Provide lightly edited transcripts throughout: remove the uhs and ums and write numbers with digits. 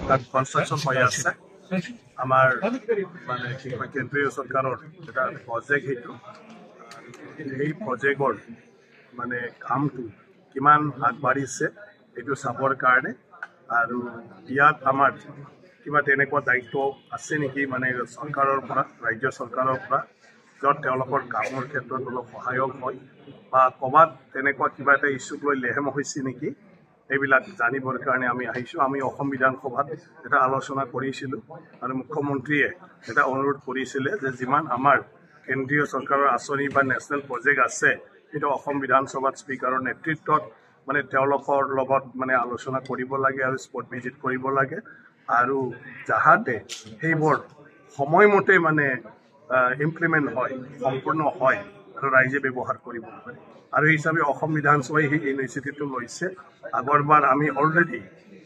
তাত কনষ্ট্ৰাকশ্যন হৈ আছে আমাৰ মানে কি কয় কেন্দ্ৰীয় চৰকাৰৰ এটা প্ৰজেক্ট সেইটো সেই প্ৰজেক্টৰ মানে কামটো কিমান আগবাঢ়িছে এইটো চাবৰ কাৰণে আৰু ইয়াত আমাৰ কিবা তেনেকুৱা দায়িত্ব আছে নেকি মানে চৰকাৰৰ পৰা ৰাজ্য চৰকাৰৰ পৰা য'ত তেওঁলোকৰ কামৰ ক্ষেত্ৰত অলপ সহায়ক হয় বা ক'ৰবাত তেনেকুৱা কিবা এটা ইছ্যুক লৈ লেহেম হৈছে নেকি এইবিলাক জানিবৰ কাৰণে আমি আহিছোঁ। আমি অসম বিধানসভাত এটা আলোচনা কৰিছিলোঁ আৰু মুখ্যমন্ত্ৰীয়ে এটা অনুৰোধ কৰিছিলে যে যিমান আমাৰ কেন্দ্ৰীয় চৰকাৰৰ আঁচনি বা নেশ্যনেল প্ৰজেক্ট আছে সেইটো অসম বিধানসভাত স্পীকাৰৰ নেতৃত্বত মানে তেওঁলোকৰ লগত মানে আলোচনা কৰিব লাগে আৰু স্পট ভিজিট কৰিব লাগে আৰু যাহাতে সেইবোৰ সময়মতে মানে ইমপ্লিমেণ্ট হয় সম্পূৰ্ণ হয় আৰু ৰাইজে ব্যৱহাৰ কৰিব পাৰে আৰু এই হিচাপে অসম বিধানসভাই সেই ইনিচিয়েটিভটো লৈছে। আগৰবাৰ আমি অলৰেডি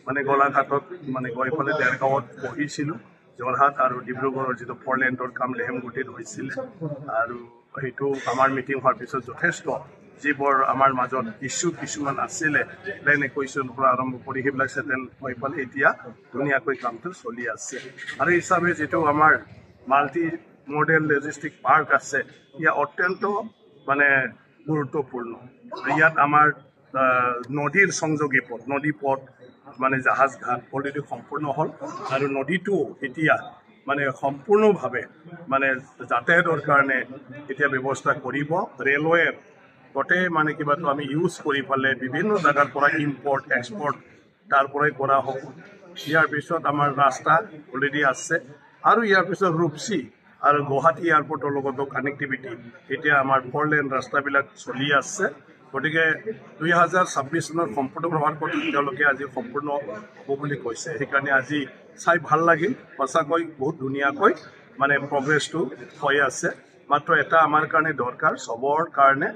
মানে গোলাঘাটত মানে গৈ পেলাই দেৰগাঁৱত বহিছিলোঁ যোৰহাট আৰু ডিব্ৰুগড়ৰ যিটো ফ'ৰলেণ্ডৰ কাম লেহেমগুটিত হৈছিলে আৰু সেইটো আমাৰ মিটিং হোৱাৰ পিছত যথেষ্ট যিবোৰ আমাৰ মাজত ইছ্যু কিছুমান আছিলে প্লেন একুৱেশ্যনৰ পৰা আৰম্ভ কৰি সেইবিলাক চেটেল হৈ পেলাই এতিয়া ধুনীয়াকৈ কামটো চলি আছে আৰু এই হিচাপে যিটো আমাৰ মাল্টি মডেল লজিষ্টিক পাৰ্ক আছে ইয়াত অত্যন্ত মানে গুৰুত্বপূৰ্ণ। ইয়াত আমাৰ নদীৰ সংযোগী পথ নদী পথ মানে জাহাজ ঘাট অলৰেডি সম্পূৰ্ণ হ'ল আৰু নদীটো এতিয়া মানে সম্পূৰ্ণভাৱে মানে যাতায়াতৰ কাৰণে এতিয়া ব্যৱস্থা কৰিব। ৰেলৱেৰ গোটেই মানে কিবাটো আমি ইউজ কৰি পেলাই বিভিন্ন জেগাৰ পৰা ইম্পৰ্ট এক্সপৰ্ট তাৰ পৰাই কৰা হ'ব। ইয়াৰ পিছত আমাৰ ৰাস্তা অলৰেডি আছে আৰু ইয়াৰ পিছত ৰূপসী আৰু গুৱাহাটী এয়াৰপৰ্টৰ লগতো কানেক্টিভিটি এতিয়া আমাৰ ফ'ৰলেন ৰাস্তাবিলাক চলি আছে। গতিকে 2026 চনত সম্পূৰ্ণ হোৱাৰ কথা তেওঁলোকে আজি সম্পূৰ্ণ হ'ব বুলি কৈছে। সেইকাৰণে আজি চাই ভাল লাগিল সঁচাকৈ বহুত ধুনীয়াকৈ মানে প্ৰগ্ৰেছটো হৈ আছে। মাত্ৰ এটা আমাৰ কাৰণে দৰকাৰ চবৰ কাৰণে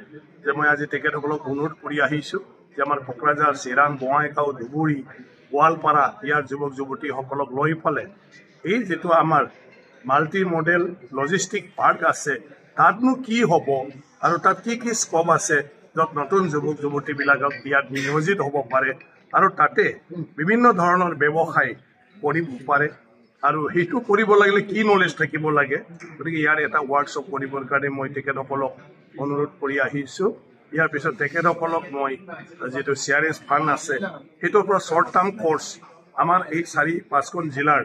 যে মই আজি তেখেতসকলক অনুৰোধ কৰি আহিছোঁ যে আমাৰ কোকৰাঝাৰ চিৰাং বঙাইগাঁও ধুবুৰী গোৱালপাৰা ইয়াৰ যুৱক যুৱতীসকলক লৈ ফালে এই যিটো আমাৰ মাল্টি মডেল লজিষ্টিক পাৰ্ক আছে তাতনো কি হ'ব আৰু তাত কি কি স্ক'প আছে য'ত নতুন যুৱক যুৱতীবিলাকক ইয়াত নিয়োজিত হ'ব পাৰে আৰু তাতে বিভিন্ন ধৰণৰ ব্যৱসায় কৰিব পাৰে আৰু সেইটো কৰিব লাগিলে কি নলেজ থাকিব লাগে। গতিকে ইয়াৰ এটা ৱৰ্কশ্বপ কৰিবৰ কাৰণে মই তেখেতসকলক অনুৰোধ কৰি আহিছোঁ। ইয়াৰ পিছত তেখেতসকলক মই যিটো CRS ফাণ্ড আছে সেইটোৰ পৰা শ্বৰ্ট টাৰ্ম কৰ্চ আমাৰ এই 4-5খন জিলাৰ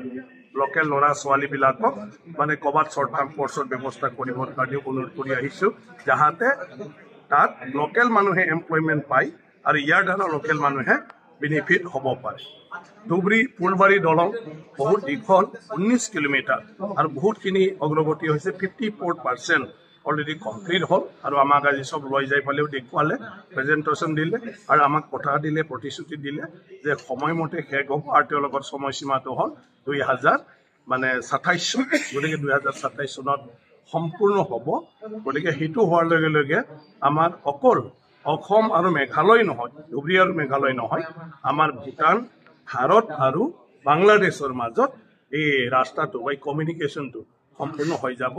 লোকেল ল'ৰা ছোৱালীবিলাকক মানে ক'ৰবাত শ্বৰ্ট টাৰ্ম কৰ্চৰ ব্যৱস্থা কৰিবৰ কাৰণে অনুৰোধ কৰি আহিছোঁ যাহাতে তাত লোকেল মানুহে এমপ্লয়মেণ্ট পায় আৰু ইয়াৰ দ্বাৰা লোকেল মানুহে বেনিফিট হ'ব পাৰে। ধুবুৰী ফুলবাৰী দলং বহুত দীঘল 19 কিলোমিটাৰ আৰু বহুতখিনি অগ্ৰগতি হৈছে 54% অলৰেডি কমপ্লিট হ'ল আৰু আমাক আজি চব লৈ যাই পেলাইও দেখুৱালে প্ৰেজেণ্টেশ্যন দিলে আৰু আমাক কথা দিলে প্ৰতিশ্ৰুতি দিলে যে সময়মতে শেষ হ'ব আৰু তেওঁলোকৰ সময়সীমাটো হ'ল 2027 চন। গতিকে 2027 চনত সম্পূৰ্ণ হ'ব। গতিকে সেইটো হোৱাৰ লগে লগে আমাৰ অকল অসম আৰু মেঘালয় নহয় ধুবুৰী আৰু মেঘালয় নহয় আমাৰ ভূটান ভাৰত আৰু বাংলাদেশৰ মাজত এই ৰাস্তাটো বা কমিউনিকেশ্যনটো সম্পূৰ্ণ হৈ যাব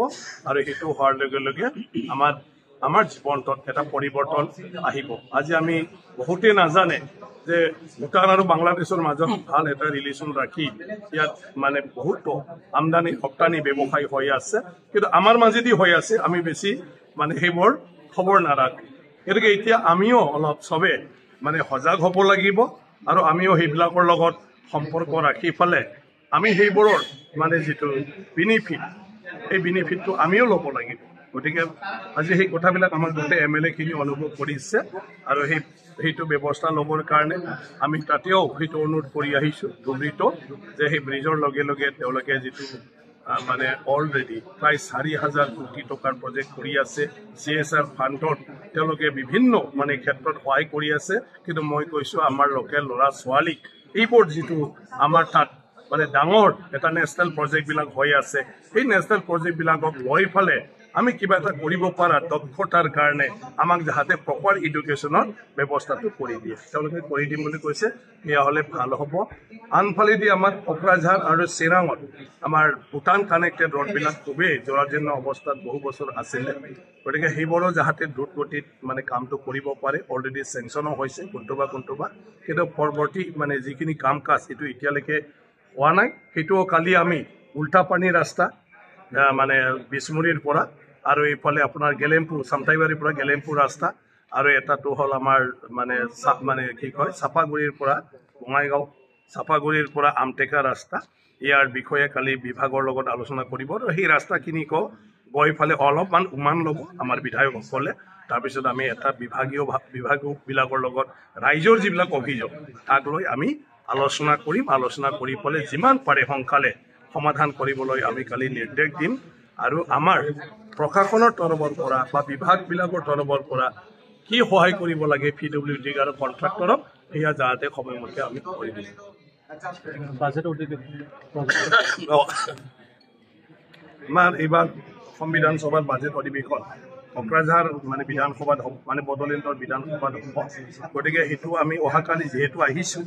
আৰু সেইটো হোৱাৰ লগে লগে আমাৰ জীৱনটোত এটা পৰিৱৰ্তন আহিব। আজি আমি বহুতেই নাজানে যে ভূটান আৰু বাংলাদেশৰ মাজত ভাল এটা ৰিলেশ্যন ৰাখি ইয়াত মানে বহুতো আমদানি ৰপ্তানি ব্যৱসায় হৈ আছে কিন্তু আমাৰ মাজেদি হৈ আছে আমি বেছি মানে সেইবোৰ খবৰ নাৰাখোঁ। গতিকে এতিয়া আমিও অলপ চবে মানে সজাগ হ'ব লাগিব আৰু আমিও সেইবিলাকৰ লগত সম্পৰ্ক ৰাখি পেলাই আমি সেইবোৰৰ মানে যিটো বেনিফিট এই বেনিফিটটো আমিও ল'ব লাগিব। গতিকে আজি সেই কথাবিলাক আমাৰ গোটেই MLA খিনি অনুভৱ কৰিছে আৰু সেইটো ব্যৱস্থা ল'বৰ কাৰণে আমি তাতেও সেইটো অনুৰোধ কৰি আহিছোঁ ধুবুৰীতো যে সেই ব্ৰিজৰ লগে লগে তেওঁলোকে যিটো মানে অলৰেডি প্ৰায় 4,000 কোটি টকাৰ প্ৰজেক্ট কৰি আছে CSR ফাণ্ডত তেওঁলোকে বিভিন্ন মানে ক্ষেত্ৰত সহায় কৰি আছে। কিন্তু মই কৈছোঁ আমাৰ লোকেল ল'ৰা ছোৱালীক এইবোৰ যিটো আমাৰ তাত মানে ডাঙৰ এটা নেশ্যনেল প্ৰজেক্টবিলাক হৈ আছে সেই নেশ্যনেল প্ৰজেক্টবিলাকক লৈ ফালে আমি কিবা এটা কৰিব পৰা দক্ষতাৰ কাৰণে আমাক যাহাতে প্ৰপাৰ এডুকেশ্যনৰ ব্যৱস্থাটো কৰি দিয়ে তেওঁলোকে কৰি দিম বুলি কৈছে। সেয়া হ'লে ভাল হ'ব। আনফালেদি আমাৰ কোকৰাঝাৰ আৰু চিৰাঙত আমাৰ ভূটান কানেক্টেড ৰোডবিলাক খুবেই জৰাজীৰ্ণ অৱস্থাত বহু বছৰ আছিলে। গতিকে সেইবোৰো যাহাতে দ্ৰুতগতিত মানে কামটো কৰিব পাৰে অলৰেডি চেংচনো হৈছে কোনটোবা কিন্তু পৰৱৰ্তী মানে যিখিনি কাম কাজ এইটো এতিয়ালৈকে হোৱা নাই সেইটো কালি আমি উল্টাপানী ৰাস্তা মানে বিছমুৰীৰ পৰা আৰু এইফালে আপোনাৰ গেলেমপুৰ চামটাইবাৰীৰ পৰা গেলেমপুৰ ৰাস্তা আৰু এটাটো হ'ল আমাৰ মানে কি কয় চাপাগুৰিৰ পৰা বঙাইগাঁও চাপাগুৰিৰ পৰা আমটেকা ৰাস্তা ইয়াৰ বিষয়ে কালি বিভাগৰ লগত আলোচনা কৰিব আৰু সেই ৰাস্তাখিনি গৈ ফালে অলপমান উমান ল'ব আমাৰ বিধায়কসকলে তাৰপিছত আমি এটা বিভাগবিলাকৰ লগত ৰাইজৰ যিবিলাক অভিযোগ তাক লৈ আমি আলোচনা কৰিম আলোচনা কৰি পেলাই যিমান পাৰে সোনকালে সমাধান কৰিবলৈ আমি কালি নিৰ্দেশ দিম আৰু আমাৰ প্ৰশাসনৰ তৰফৰ পৰা বা বিভাগবিলাকৰ তৰফৰ পৰা কি সহায় কৰিব লাগে PWD আৰু কণ্ট্ৰাক্টৰক সেয়া যাতে সময়মতে আমি কৰি দিম আমাৰ এইবাৰ অসম বিধানসভাৰ বাজেট অধিৱেশন কোকৰাঝাৰ মানে বিধানসভাত মানে বড়োলেণ্ডৰ বিধানসভাত হ'ব গতিকে সেইটো আমি অহাকালি যিহেতু আহিছোঁ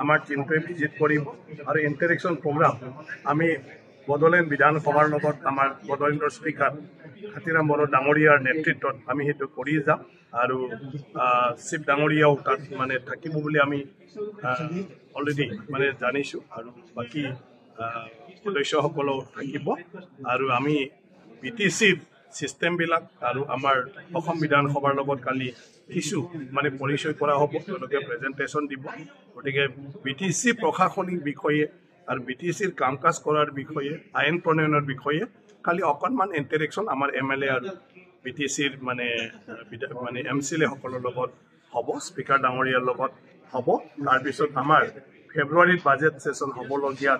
আমাৰ টিমটোৱে ভিজিট কৰিব আৰু ইণ্টাৰেকশ্যন প্ৰগ্ৰাম আমি বড়োলেণ্ড বিধানসভাৰ লগত আমাৰ বড়োলেণ্ডৰ স্পীকাৰ খাতিৰাম বড়ো ডাঙৰীয়াৰ নেতৃত্বত আমি সেইটো কৰি যাম আৰু চিফ ডাঙৰীয়াও তাত মানে থাকিব বুলি আমি অলৰেডি মানে জানিছোঁ আৰু বাকী সদস্যসকলেও থাকিব আৰু আমি BTCৰ চিষ্টেমবিলাক আৰু আমাৰ অসম বিধানসভাৰ লগত কালি কিছু মানে পৰিচয় কৰা হ'ব তেওঁলোকে প্ৰেজেণ্টেশ্যন দিব গতিকে BTC প্ৰশাসনিক বিষয়ে আৰু BTCৰ কাম কাজ কৰাৰ বিষয়ে আইন প্ৰণয়নৰ বিষয়ে কালি অকণমান ইণ্টাৰেকশ্যন আমাৰ MLA আৰু BTCৰ মানে MCLA সকলৰ লগত হ'ব স্পীকাৰ ডাঙৰীয়াৰ লগত হ'ব তাৰপিছত আমাৰ ফেব্ৰুৱাৰীত বাজেট ছেছন হ'বলগীয়া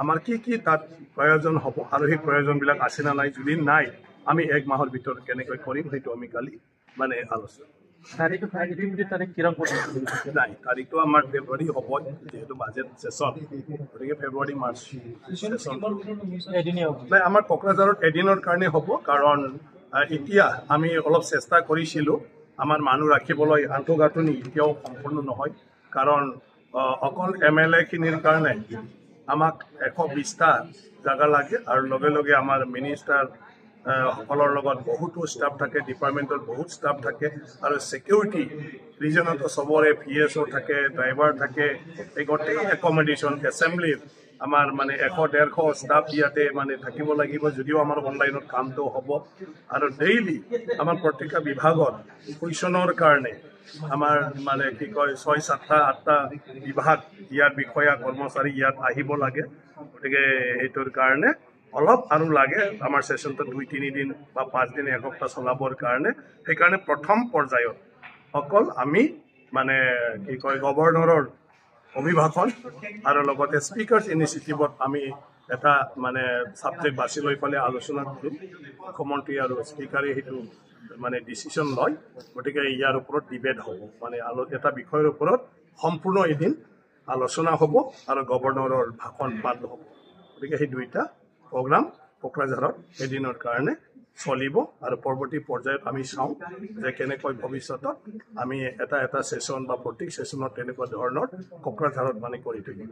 আমাৰ কি তাত প্ৰয়োজন হ'ব আৰু সেই প্ৰয়োজনবিলাক আছে না নাই যদি নাই আমি 1 মাহৰ ভিতৰত কেনেকৈ কৰিম সেইটো আমি কালি মানে আলোচনা নাই তাৰিখটো আমাৰ ফেব্ৰুৱাৰী হ'ব যেহেতু বাজেট ছেছন গতিকে ফেব্ৰুৱাৰী মাৰ্চ ছেছন নাই আমাৰ কোকৰাঝাৰত এদিনৰ কাৰণে হ'ব কাৰণ এতিয়া আমি অলপ চেষ্টা কৰিছিলোঁ আমাৰ মানুহ ৰাখিবলৈ আন্তঃগাঁথনি এতিয়াও সম্পূৰ্ণ নহয় কাৰণ অকল MLA খিনিৰ কাৰণে আমাক 120টা জাগা লাগে আৰু লগে লগে আমাৰ মিনিষ্টাৰ সকলৰ লগত বহুতো ষ্টাফ থাকে ডিপাৰ্টমেণ্টত বহুত ষ্টাফ থাকে আৰু ছিকিউৰিটি ৰিজনতো চবৰে PSO থাকে ড্ৰাইভাৰ থাকে এই গোটেই একমডেশ্যন এছেম্বলিৰ আমাৰ মানে 100-150 ষ্টাফ ইয়াতে মানে থাকিব লাগিব যদিও আমাৰ অনলাইনত কামটো হ'ব আৰু ডেইলি আমাৰ প্ৰত্যেকটা বিভাগত কুৱেশ্যনৰ কাৰণে আমাৰ মানে কি কয় 6-7-8টা বিভাগ ইয়াৰ বিষয়া কৰ্মচাৰী ইয়াত আহিব লাগে গতিকে এইটোৰ কাৰণে অলপ আৰু লাগে আমাৰ ছেছনটো 2-3 দিন বা 5 দিন এসপ্তাহ চলাবৰ কাৰণে সেইকাৰণে প্ৰথম পৰ্যায়ত অকল আমি মানে কি কয় গভৰ্ণৰৰ অভিভাষণ আৰু লগতে স্পীকাৰ্ছ ইনিচিয়েটিভত আমি এটা মানে ছাবজেক্ট বাছি লৈ পেলাই আলোচনা কৰিম মুখ্যমন্ত্ৰী আৰু স্পীকাৰে সেইটো মানে ডিচিশ্যন লয় গতিকে ইয়াৰ ওপৰত ডিবেট হ'ব মানে এটা বিষয়ৰ ওপৰত সম্পূৰ্ণ এদিন আলোচনা হ'ব আৰু গভৰ্ণৰৰ ভাষণ পাঠ হ'ব গতিকে সেই দুইটা প্ৰগ্ৰাম কোকৰাঝাৰত এদিনৰ কাৰণে চলিব আৰু পৰৱৰ্তী পৰ্যায়ত আমি চাওঁ যে কেনেকৈ ভৱিষ্যতত আমি এটা ছেছন বা প্ৰত্যেক ছেছনত তেনেকুৱা ধৰণৰ কোকৰাঝাৰত মানে কৰি থাকিম